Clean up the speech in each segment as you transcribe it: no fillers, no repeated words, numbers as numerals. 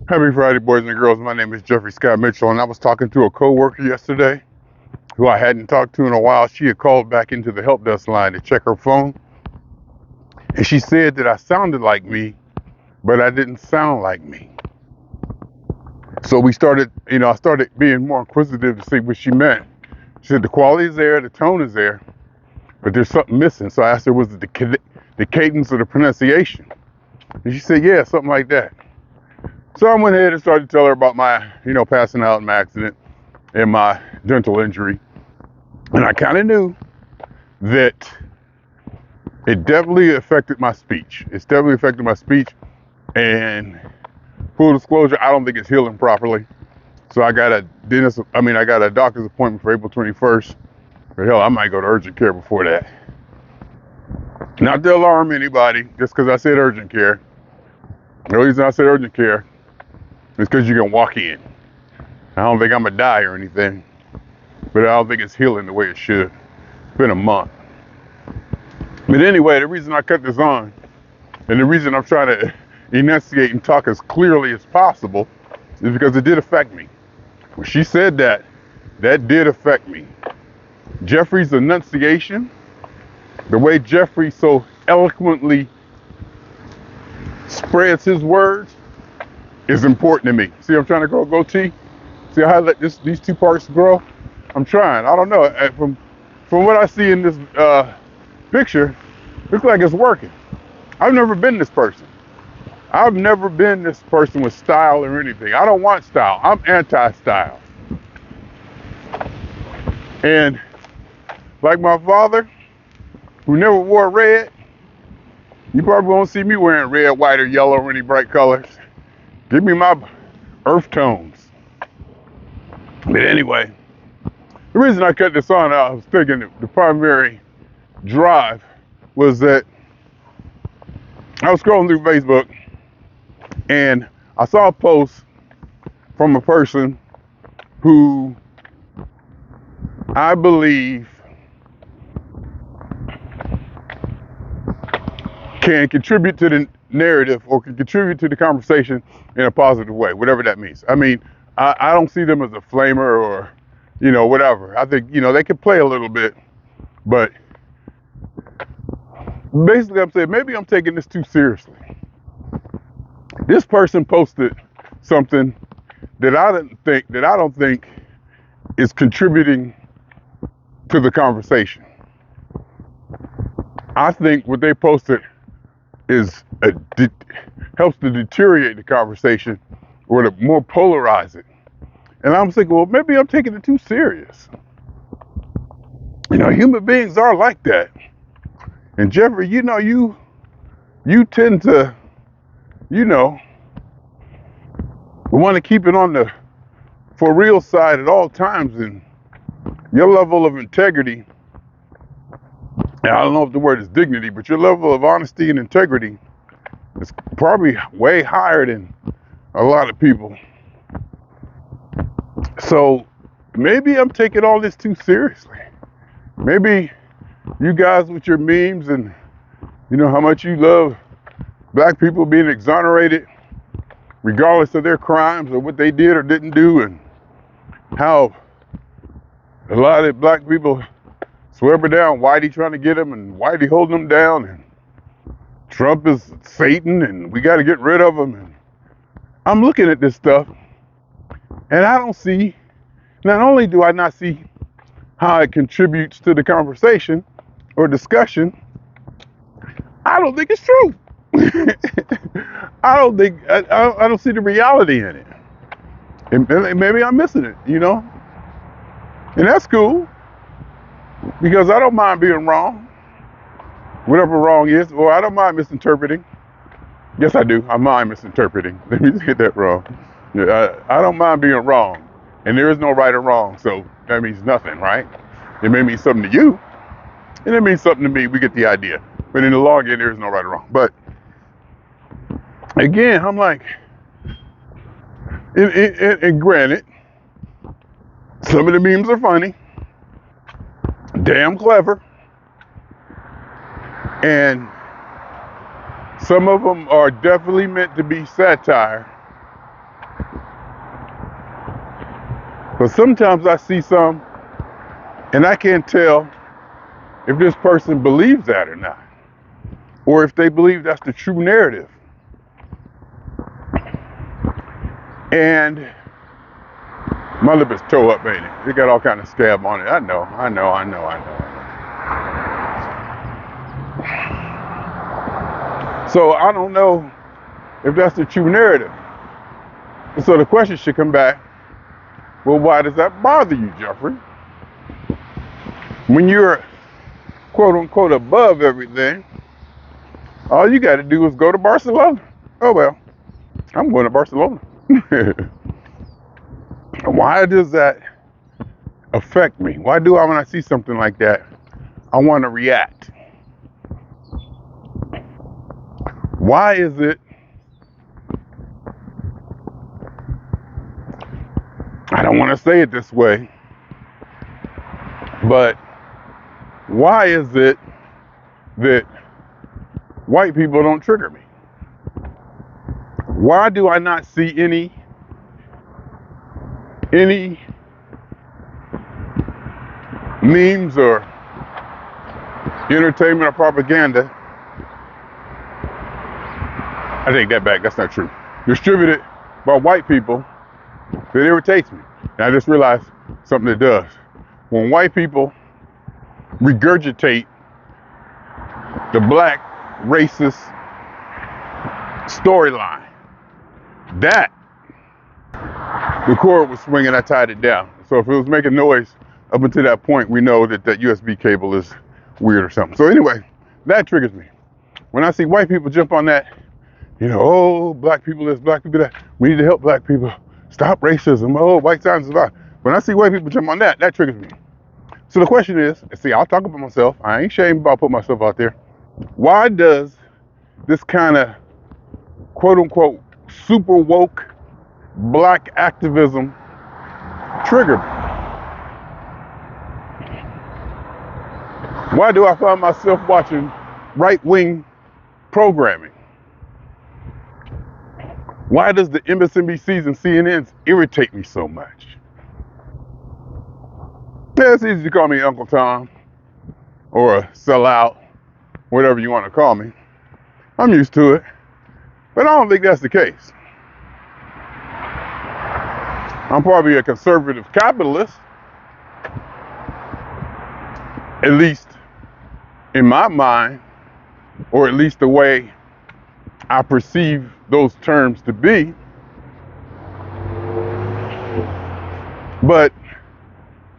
Happy Friday, boys and girls. My name is Jeffrey Scott Mitchell, and I was talking to a coworker yesterday who I hadn't talked to in a while. She had called back into the help desk line to check her phone, and she said that I sounded like me, but I didn't sound like me. So we started, I started being more inquisitive to see what she meant. She said the quality is there, the tone is there, but there's something missing. So I asked her, was it the cadence of the pronunciation? And she said, yeah, something like that. So I went ahead and started to tell her about my, passing out in my accident and my dental injury. And I kind of knew that it definitely affected my speech. It's definitely affected my speech. And full disclosure, I don't think it's healing properly. So I got a doctor's appointment for April 21st. But hell, I might go to urgent care before that. Not to alarm anybody, just because I said urgent care. The reason I said urgent care is because you can walk in. I don't think I'm gonna die or anything, but I don't think it's healing the way it should. It's been a month. But anyway, the reason I cut this on, and the reason I'm trying to enunciate and talk as clearly as possible, is because it did affect me. When she said that did affect me. Jeffrey's enunciation, the way Jeffrey so eloquently spreads his words, is important to me. See, I'm trying to grow a goatee. See how I let these two parts grow? I'm trying. I don't know. From what I see in this picture, looks like it's working. I've never been this person. I've never been this person with style or anything. I don't want style. I'm anti-style. And like my father, who never wore red, you probably won't see me wearing red, white, or yellow, or any bright colors. Give me my earth tones. But anyway, the reason I cut this on, I was thinking the primary drive was that I was scrolling through Facebook and I saw a post from a person who I believe can contribute to the narrative or can contribute to the conversation in a positive way, whatever that means. I mean, I don't see them as a flamer or, whatever. I think, they can play a little bit, but basically I'm saying maybe I'm taking this too seriously. This person posted something that I don't think is contributing to the conversation. I think what they posted helps to deteriorate the conversation or to more polarize it. And I'm thinking, well, maybe I'm taking it too serious. Human beings are like that. And Jeffrey, you tend to, want to keep it on the for real side at all times. And your level of integrity, and I don't know if the word is dignity, but your level of honesty and integrity is probably way higher than a lot of people. So maybe I'm taking all this too seriously. Maybe you guys with your memes and how much you love black people being exonerated regardless of their crimes or what they did or didn't do, and how a lot of black people swear down Whitey trying to get them and Whitey holding them down, and Trump is Satan and we got to get rid of him. And I'm looking at this stuff and I don't see, not only do I not see how it contributes to the conversation or discussion, I don't think it's true. I don't see the reality in it. And maybe I'm missing it, And that's cool, because I don't mind being wrong, whatever wrong is, or I don't mind misinterpreting. Yes, I do. I mind misinterpreting. Let me get that wrong. Yeah, I don't mind being wrong. And there is no right or wrong, so that means nothing, right? It may mean something to you, and it means something to me. We get the idea. But in the long end, there is no right or wrong. But again, I'm like, and granted, some of the memes are funny, damn clever, and some of them are definitely meant to be satire. But sometimes I see some and I can't tell if this person believes that or not, or if they believe that's the true narrative. And my lip is toe up, ain't it? It got all kind of scab on it. I know. So I don't know if that's the true narrative. And so the question should come back, well, why does that bother you, Jeffrey? When you're quote unquote above everything, all you got to do is go to Barcelona. Oh, well, I'm going to Barcelona. Why does that affect me? Why do I, when I see something like that, I want to react? Why is it, I don't want to say it this way, but why is it that white people don't trigger me? Why do I not see any memes or entertainment or propaganda? I take that back, that's not true. Distributed by white people that irritates me. And I just realized something that does. When white people regurgitate the black racist storyline, that the cord was swinging, I tied it down. So if it was making noise up until that point, we know that that USB cable is weird or something. So anyway, that triggers me. When I see white people jump on that, oh, black people this, black people that, we need to help black people, stop racism, oh, white science is about. When I see white people jump on that, that triggers me. So the question is, see, I'll talk about myself. I ain't ashamed about putting myself out there. Why does this kind of quote unquote super woke black activism trigger me? Why do I find myself watching right-wing programming? Why does the MSNBCs and CNNs irritate me so much? Yeah, it's easy to call me Uncle Tom or a sellout, whatever you want to call me. I'm used to it, but I don't think that's the case. I'm probably a conservative capitalist, at least in my mind, or at least the way I perceive those terms to be. But,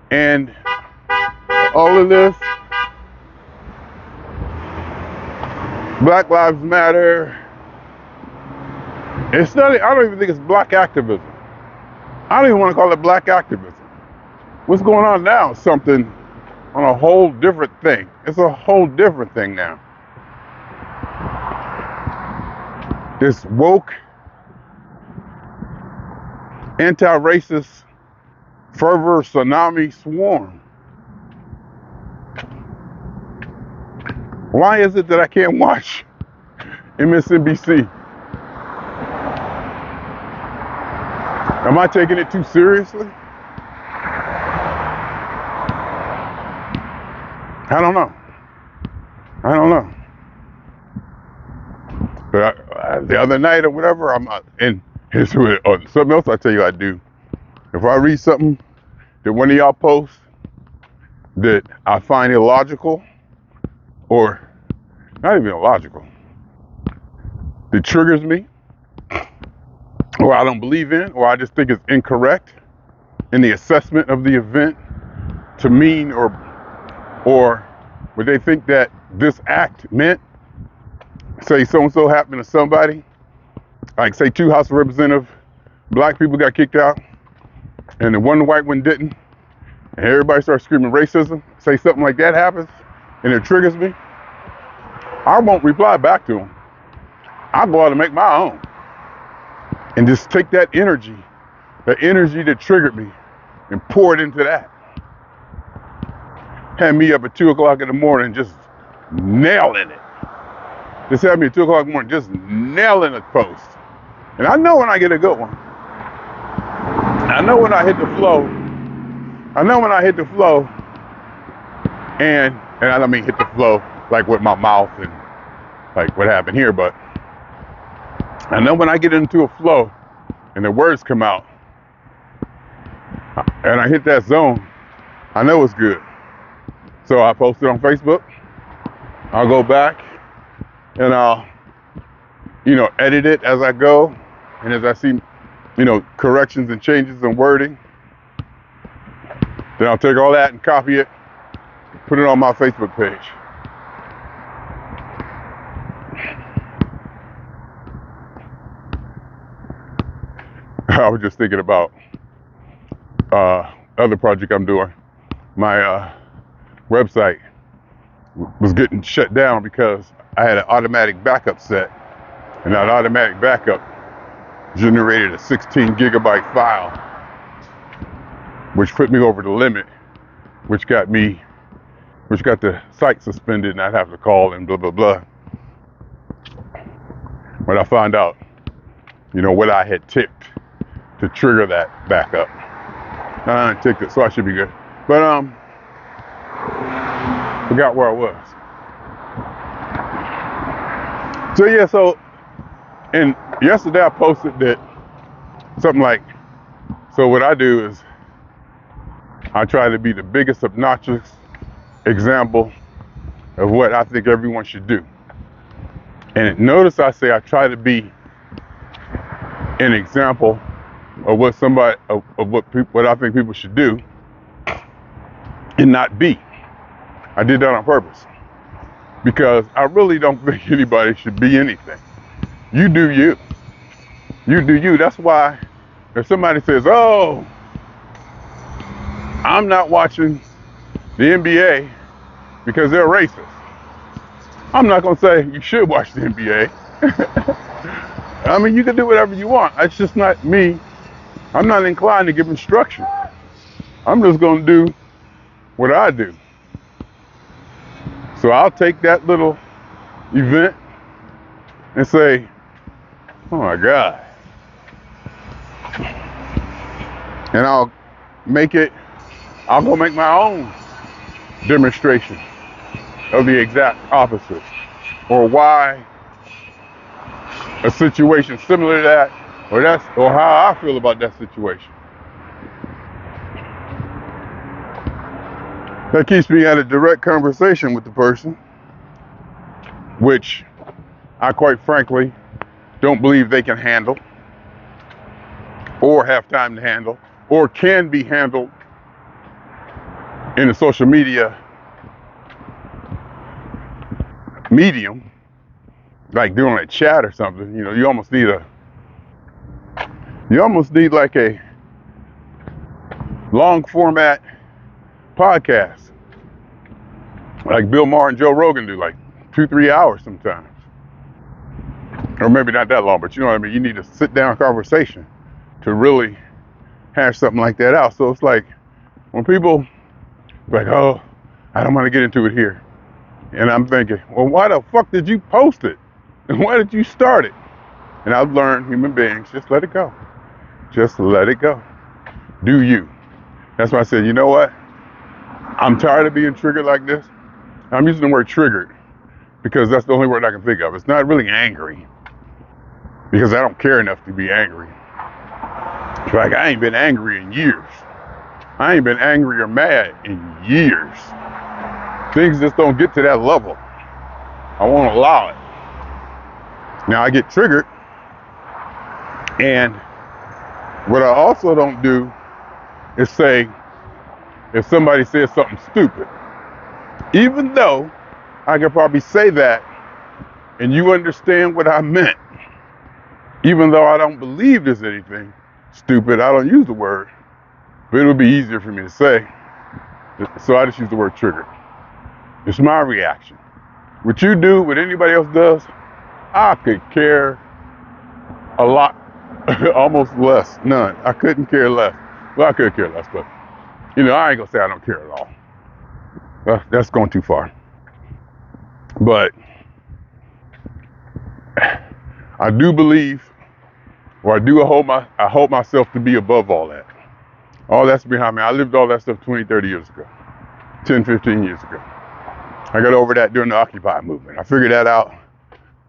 and all of this, Black Lives Matter, it's not, I don't even think it's black activism. I don't even want to call it black activism. What's going on now is something on a whole different thing. It's a whole different thing now. This woke, anti-racist fervor tsunami swarm. Why is it that I can't watch MSNBC? Am I taking it too seriously? I don't know. But the other night or whatever, and here's something else I tell you I do. If I read something that one of y'all posts that I find illogical, or not even illogical, that triggers me, or I don't believe in, or I just think it's incorrect in the assessment of the event to mean, or would they think that this act meant, say so-and-so happened to somebody, like say 2 House of Representative black people got kicked out, and the one white one didn't, and everybody starts screaming racism, say something like that happens, and it triggers me, I won't reply back to them. I'll go out and make my own. And just take that energy that triggered me, and pour it into that. Had me up at 2 o'clock in the morning just nailing it. Just had me at 2 o'clock in the morning just nailing a post. And I know when I get a good one. I know when I hit the flow I know when I hit the flow, and I don't mean hit the flow like with my mouth and like what happened here, but I know when I get into a flow and the words come out and I hit that zone, I know it's good. So I post it on Facebook. I'll go back and I'll, edit it as I go. And as I see, corrections and changes in wording, then I'll take all that and copy it, put it on my Facebook page. I was just thinking about other project I'm doing. My website was getting shut down because I had an automatic backup set, and that automatic backup generated a 16 gigabyte file, which put me over the limit, which got the site suspended, and I'd have to call and blah blah blah. But I found out, what I had ticked to trigger that backup. I ticked it, so I should be good. But forgot where I was. So yeah, and yesterday I posted that something like, so what I do is I try to be the biggest obnoxious example of what I think everyone should do. And notice I say I try to be an example of what what I think people should do and not be. I did that on purpose because I really don't think anybody should be anything. You do you. You do you. That's why if somebody says, "Oh, I'm not watching the NBA because they're racist," I'm not going to say you should watch the NBA. I mean, you can do whatever you want. It's just not me. I'm not inclined to give instruction. I'm just going to do what I do. So I'll take that little event and say, "Oh my God." And I'll go make my own demonstration of the exact opposite, or why a situation similar to that, or how I feel about that situation. That keeps me at a direct conversation with the person, which I quite frankly don't believe they can handle, or have time to handle, or can be handled in a social media medium, like doing a chat or something. You almost need like a long format podcast, like Bill Maher and Joe Rogan do, like 2-3 hours sometimes, or maybe not that long, but you know what I mean. You need a sit down conversation to really hash something like that out. So it's like when people like, "Oh, I don't want to get into it here," and I'm thinking, well, why the fuck did you post it? And why did you start it? And I've learned, human beings, just let it go. Just let it go. Do you. That's why I said, you know what? I'm tired of being triggered like this. I'm using the word triggered because that's the only word I can think of. It's not really angry, because I don't care enough to be angry. It's like I ain't been angry in years. I ain't been angry or mad in years. Things just don't get to that level. I won't allow it. Now I get triggered, and what I also don't do is say, if somebody says something stupid, even though I could probably say that and you understand what I meant, even though I don't believe there's anything stupid, I don't use the word, but it would be easier for me to say. So I just use the word triggered. It's my reaction. What you do, what anybody else does, I could care a lot, almost less, none. I couldn't care less. Well, I could care less, but I ain't gonna say I don't care at all. That's going too far. But I do believe, or I hold myself to be above all that. All that's behind me. I lived all that stuff 20, 30 years ago, 10, 15 years ago. I got over that during the Occupy movement. I figured that out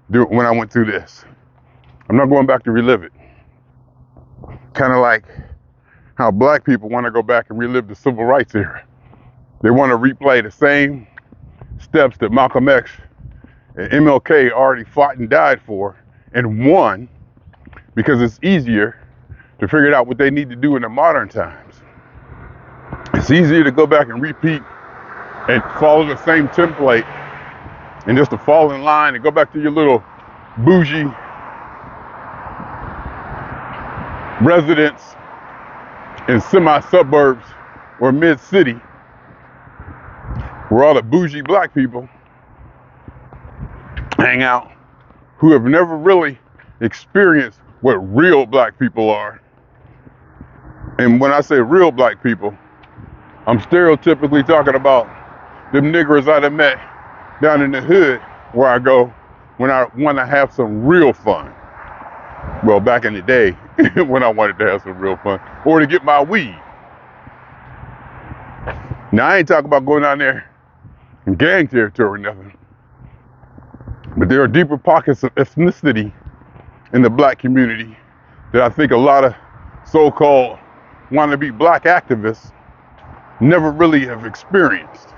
when I went through this. I'm not going back to relive it. Kind of like how black people want to go back and relive the civil rights era. They want to replay the same steps that Malcolm X and MLK already fought and died for and won, because it's easier to figure out what they need to do in the modern times. It's easier to go back and repeat and follow the same template and just to fall in line and go back to your little bougie residence in semi-suburbs or mid-city where all the bougie black people hang out who have never really experienced what real black people are. And when I say real black people, I'm stereotypically talking about them niggers I'd have met down in the hood where I go when I want to have some real fun. Well, back in the day, when I wanted to have some real fun, or to get my weed. Now, I ain't talking about going down there in gang territory or nothing, but there are deeper pockets of ethnicity in the black community that I think a lot of so-called wannabe black activists never really have experienced.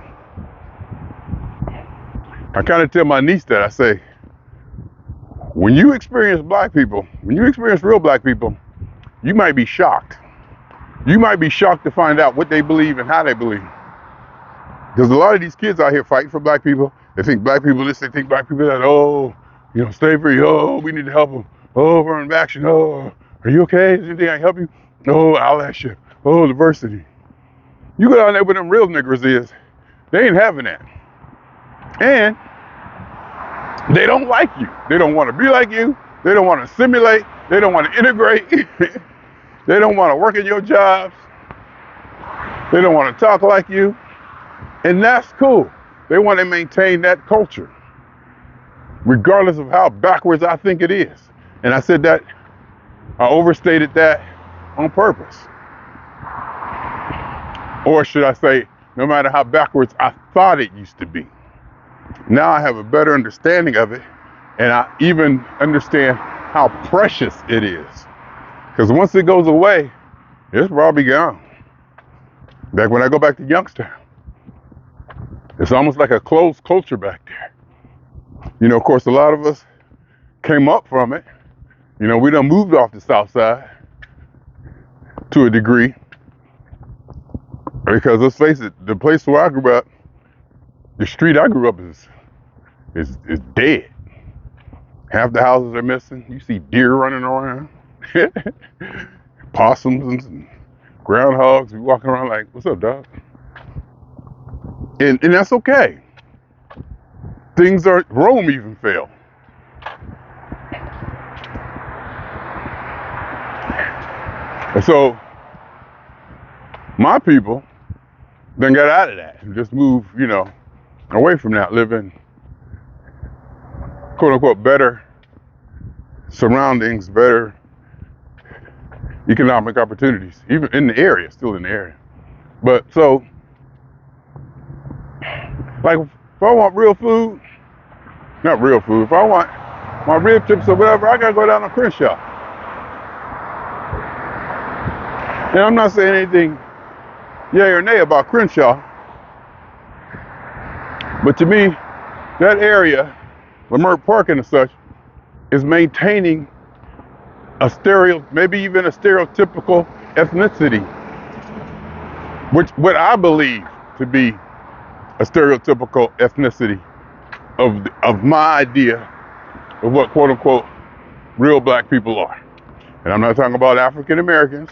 I kind of tell my niece that. I say, when you experience black people, when you experience real black people, you might be shocked. You might be shocked to find out what they believe and how they believe. Because a lot of these kids out here fighting for black people, they think black people this, they think black people that, oh, you know, slavery, oh, we need to help them, oh, affirmative action, oh, are you okay? Is there anything I can help you? Oh, all that shit, oh, diversity. You go down there where them real niggers is, they ain't having that. And they don't like you. They don't want to be like you. They don't want to assimilate. They don't want to integrate. They don't want to work in your jobs. They don't want to talk like you. And that's cool. They want to maintain that culture, regardless of how backwards I think it is. And I said that, I overstated that on purpose. Or should I say, no matter how backwards I thought it used to be. Now I have a better understanding of it, and I even understand how precious it is. Because once it goes away, it's probably gone. Back when I go back to Youngstown, it's almost like a closed culture back there. You know, of course, a lot of us came up from it. You know, we done moved off the South Side to a degree. Because let's face it, the place where I grew up, the street I grew up is dead. Half the houses are missing. You see deer running around, possums and groundhogs. We walking around like, what's up, dog? And that's okay. Rome even fell. And so my people then got out of that and just moved, you know, away from that, living quote unquote better surroundings, better economic opportunities, even in the area, still in the area. But so, like, if I want real food, not real food, if I want my rib tips or whatever, I gotta go down to Crenshaw. And I'm not saying anything yay or nay about Crenshaw, but to me, that area, Lamert Park and such, is maintaining maybe even a stereotypical ethnicity, what I believe to be a stereotypical ethnicity of my idea of what quote unquote real black people are. And I'm not talking about African Americans.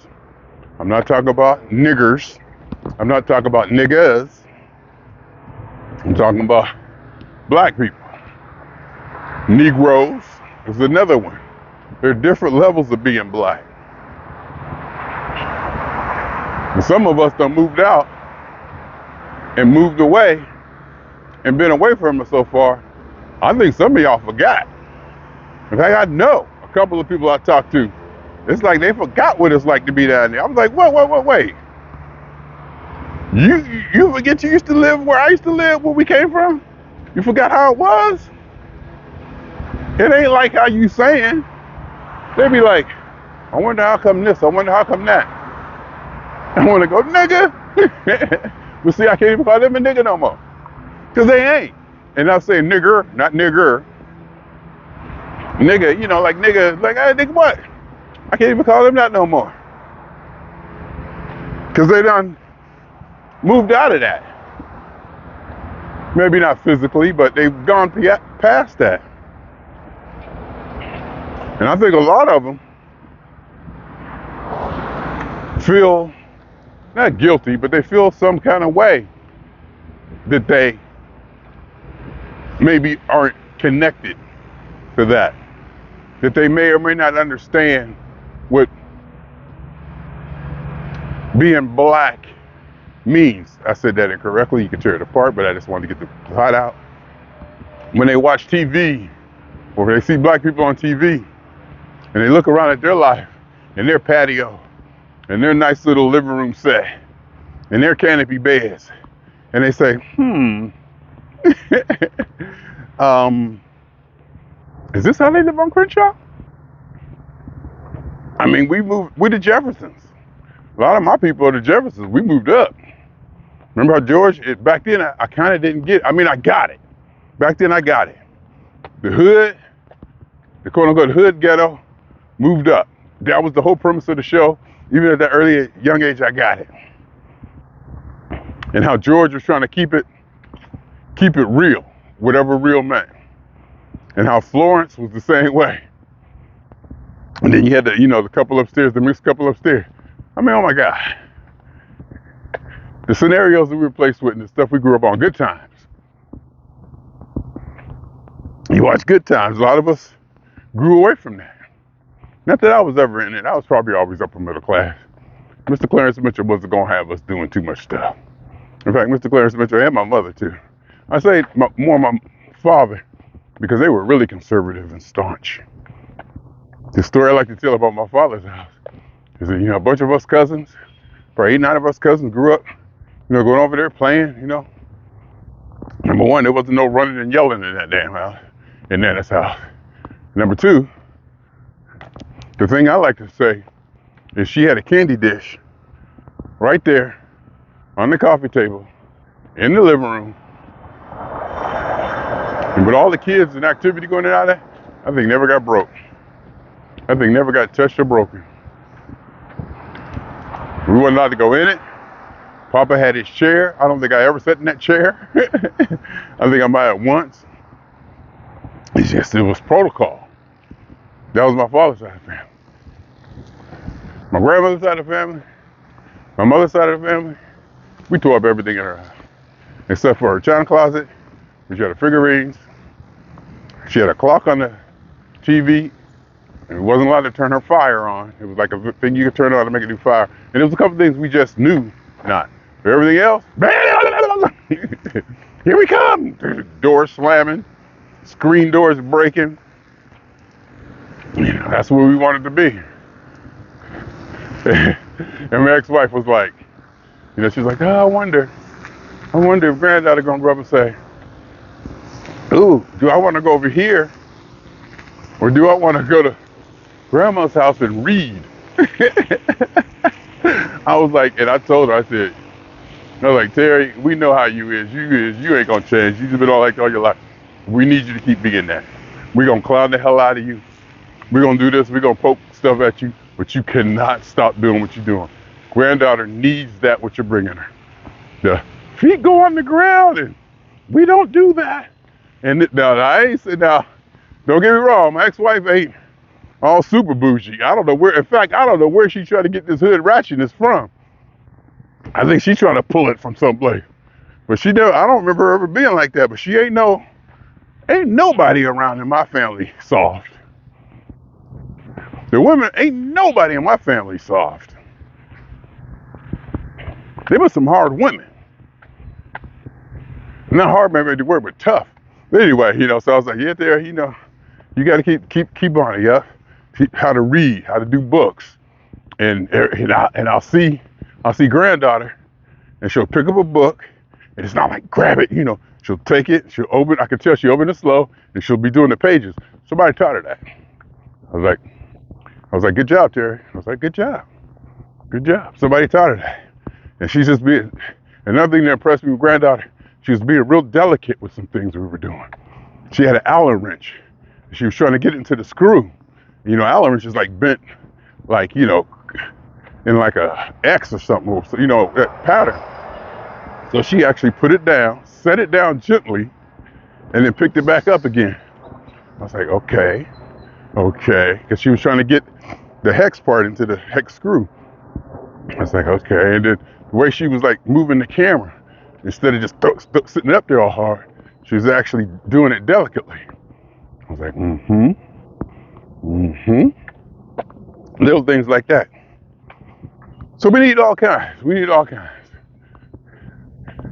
I'm not talking about niggers. I'm not talking about niggas. I'm talking about black people. Negroes is another one. There are different levels of being black. And some of us done moved out and moved away and been away from it so far, I think some of y'all forgot. In fact, I know a couple of people I talked to, it's like they forgot what it's like to be down there. I was like, wait. You forget you used to live where I used to live, where we came from? You forgot how it was? It ain't like how you saying. They be like, I wonder how come this, I wonder how come that. I want to go, nigga. But see, I can't even call them a nigga no more. Because they ain't. And I'll say nigger, not nigger. Nigga, like nigga, like, hey, nigga what? I can't even call them that no more. Because they done moved out of that. Maybe not physically, but they've gone past that. And I think a lot of them feel not guilty, but they feel some kind of way that they maybe aren't connected to that they may or may not understand what being black means. I said that incorrectly. You can tear it apart, but I just wanted to get the plot out. When they watch TV, or they see black people on TV, and they look around at their life, and their patio, and their nice little living room set, and their canopy beds, and they say, is this how they live on Crenshaw? I mean, we're the Jeffersons. A lot of my people are the Jeffersons. We moved up. Remember how George, back then I kind of didn't get it. I mean, I got it. Back then I got it. The hood, the quote unquote hood ghetto, moved up. That was the whole premise of the show. Even at that early young age, I got it. And how George was trying to keep it real, whatever real meant. And how Florence was the same way. And then you had the couple upstairs, the mixed couple upstairs. I mean, oh my God. The scenarios that we were placed with and the stuff we grew up on, Good Times. You watch Good Times, a lot of us grew away from that. Not that I was ever in it. I was probably always upper middle class. Mr. Clarence Mitchell wasn't going to have us doing too much stuff. In fact, Mr. Clarence Mitchell and my mother too. I say more my father because they were really conservative and staunch. The story I like to tell about my father's house is that, a bunch of us cousins, probably 8, 9 of us cousins grew up, going over there playing, Number one, there wasn't no running and yelling in that damn house, in Nana's house. Number two, the thing I like to say is she had a candy dish right there on the coffee table in the living room. And with all the kids and activity going on out there, that thing never got broke. That thing never got touched or broken. We weren't allowed to go in it. Papa had his chair. I don't think I ever sat in that chair. I think I might have once. It was protocol. That was my father's side of the family. My grandmother's side of the family, my mother's side of the family, we tore up everything in her house. Except for her china closet, where she had her figurines. She had a clock on the TV, and we wasn't allowed to turn her fire on. It was like a thing you could turn on to make it do fire. And there was a couple things we just knew not. But everything else, here we come. Doors slamming, screen doors breaking. That's where we wanted to be. And my ex-wife was like, she was like, I wonder if granddaddy gonna grow up and say, ooh, do I want to go over here? Or do I want to go to grandma's house and read? I was like, and I told her, I was like, Terry, we know how you is. You ain't gonna change. You just been all like all your life. We need you to keep being that. We're gonna clown the hell out of you. We're gonna do this. We're gonna poke stuff at you, but you cannot stop doing what you're doing. Granddaughter needs that what you're bringing her. The feet go on the ground, and we don't do that. And now I ain't saying now. Don't get me wrong. My ex-wife ain't all super bougie. I don't know where. In fact, I don't know where she tried to get this hood ratchetness from. I think she's trying to pull it from someplace. But I don't remember her ever being like that. But she ain't nobody around in my family soft. The women, ain't nobody in my family soft. They were some hard women. Not hard, maybe the word, but tough. But anyway, so I was like, yeah, there, you got to keep on it, yeah. How to read, how to do books, and I'll see granddaughter, and she'll pick up a book, and it's not like grab it, She'll take it, she'll open. I can tell she opened it slow, and she'll be doing the pages. Somebody taught her that. I was like, good job, Terry. I was like, good job. Somebody taught her that. And she's just being, another thing that impressed me with granddaughter, she was being real delicate with some things we were doing. She had an Allen wrench. She was trying to get into the screw. Allen wrench is like bent, like, in like a X or something, that pattern. So she actually put it down, set it down gently, and then picked it back up again. I was like, okay, because she was trying to get the hex part into the hex screw. I was like, okay, and then the way she was like moving the camera, instead of just sitting up there all hard, she was actually doing it delicately. I was like, little things like that. So we need all kinds.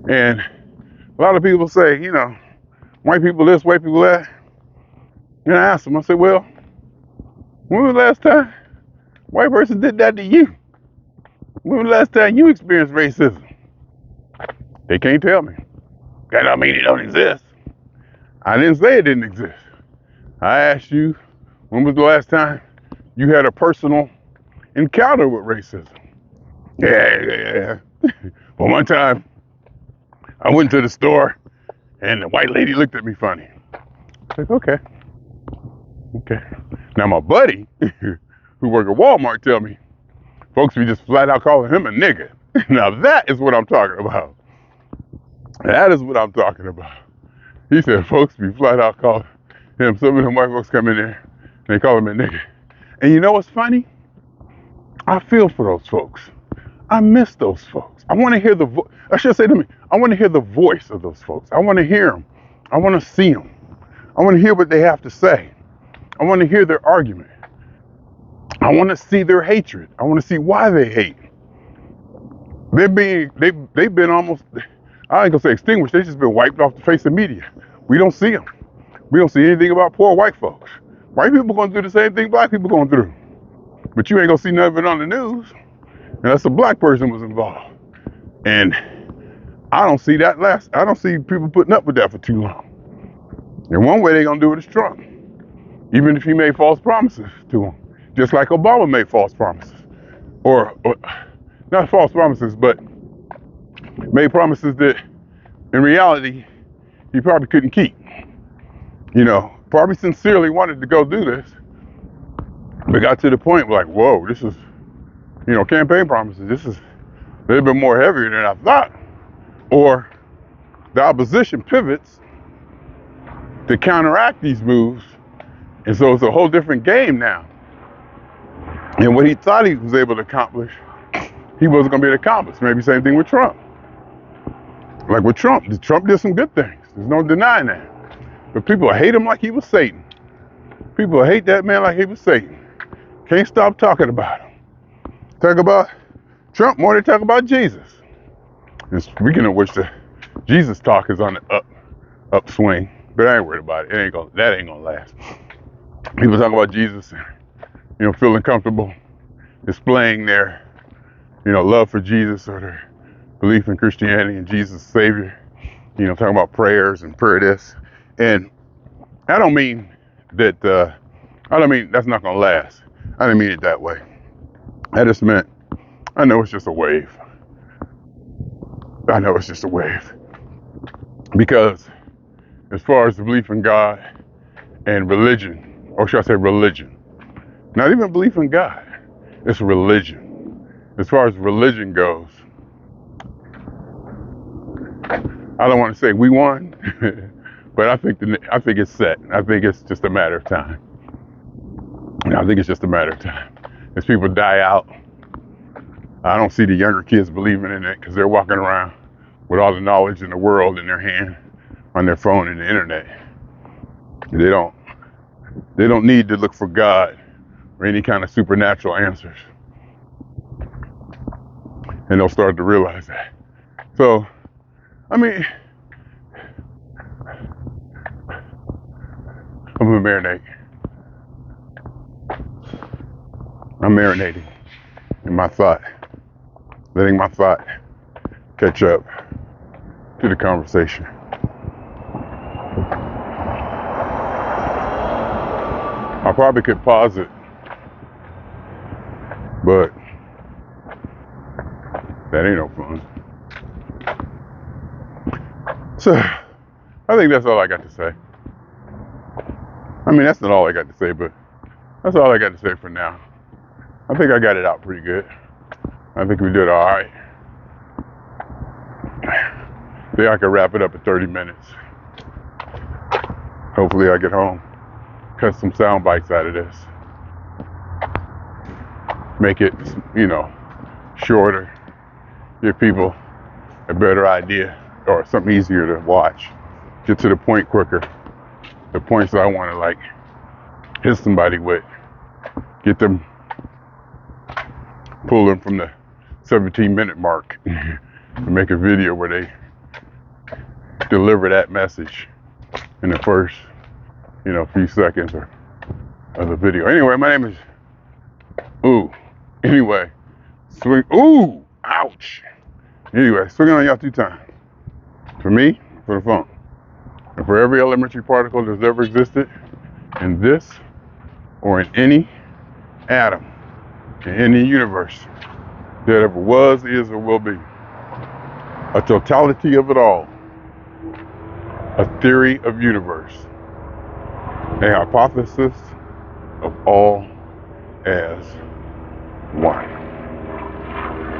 And a lot of people say, white people this, white people that. And I asked them, I said, well, when was the last time a white person did that to you? When was the last time you experienced racism? They can't tell me. That don't mean it don't exist. I didn't say it didn't exist. I asked you, when was the last time you had a personal encounter with racism? Yeah. Well, one time I went to the store and the white lady looked at me funny. I said, okay. Now my buddy who worked at Walmart tell me, folks be just flat out calling him a nigga. Now that is what I'm talking about. He said folks be flat out calling him. Some of them white folks come in there and they call him a nigga. And you know what's funny? I feel for those folks. I miss those folks. I want to hear I want to hear the voice of those folks. I want to hear them. I want to see them. I want to hear what they have to say. I want to hear their argument. I want to see their hatred. I want to see why they hate. They've been almost, I ain't gonna say extinguished, they've just been wiped off the face of media. We don't see them. We don't see anything about poor white folks. White people going through the same thing black people going through. But you ain't gonna see none of it on the news unless a black person was involved. And I don't see people putting up with that for too long. And one way they're gonna do it is Trump. Even if he made false promises to them. Just like Obama made false promises. Or not false promises, but made promises that in reality he probably couldn't keep. Probably sincerely wanted to go do this, but got to the point like, whoa, this is, campaign promises. This is a little bit more heavier than I thought. Or the opposition pivots to counteract these moves, and so it's a whole different game now. And what he thought he was able to accomplish, he wasn't going to be able to accomplish. Maybe same thing with Trump. Like with Trump did some good things. There's no denying that. But people hate him like he was Satan. People hate that man like he was Satan. Can't stop talking about him. Talk about Trump more than talk about Jesus. And speaking of which, the Jesus talk is on the upswing. But I ain't worried about it. That ain't gonna last. People talk about Jesus, feeling comfortable displaying their, love for Jesus or their belief in Christianity and Jesus Savior. Talking about prayers and prayer this. And I don't mean that, that's not gonna last. I didn't mean it that way. I just meant, I know it's just a wave. Because as far as the belief in God and religion, or should I say religion, not even belief in God, it's religion. As far as religion goes, I don't want to say we won, but I think it's set. I think it's just a matter of time. As people die out, I don't see the younger kids believing in it because they're walking around with all the knowledge in the world in their hand, on their phone and the internet. They don't need to look for God or any kind of supernatural answers. And they'll start to realize that. So, I'm gonna marinate. I'm marinating in my thought, letting my thought catch up to the conversation. I probably could pause it, but that ain't no fun. So I think that's all I got to say. I mean, that's not all I got to say, but that's all I got to say for now. I think I got it out pretty good. I think we did all right. I think I can wrap it up in 30 minutes. Hopefully I get home, cut some sound bites out of this. Make it, shorter. Give people a better idea or something easier to watch. Get to the point quicker. The points that I want to hit somebody with. Get them, pull them from the 17-minute mark and make a video where they deliver that message in the first, few seconds of the video. Anyway, my name is, swing, ouch. Anyway, swinging on y'all 2 times. For me, for the phone. And for every elementary particle that's ever existed in this or in any atom, in any universe that ever was, is, or will be. A totality of it all. A theory of universe. A hypothesis of all as one.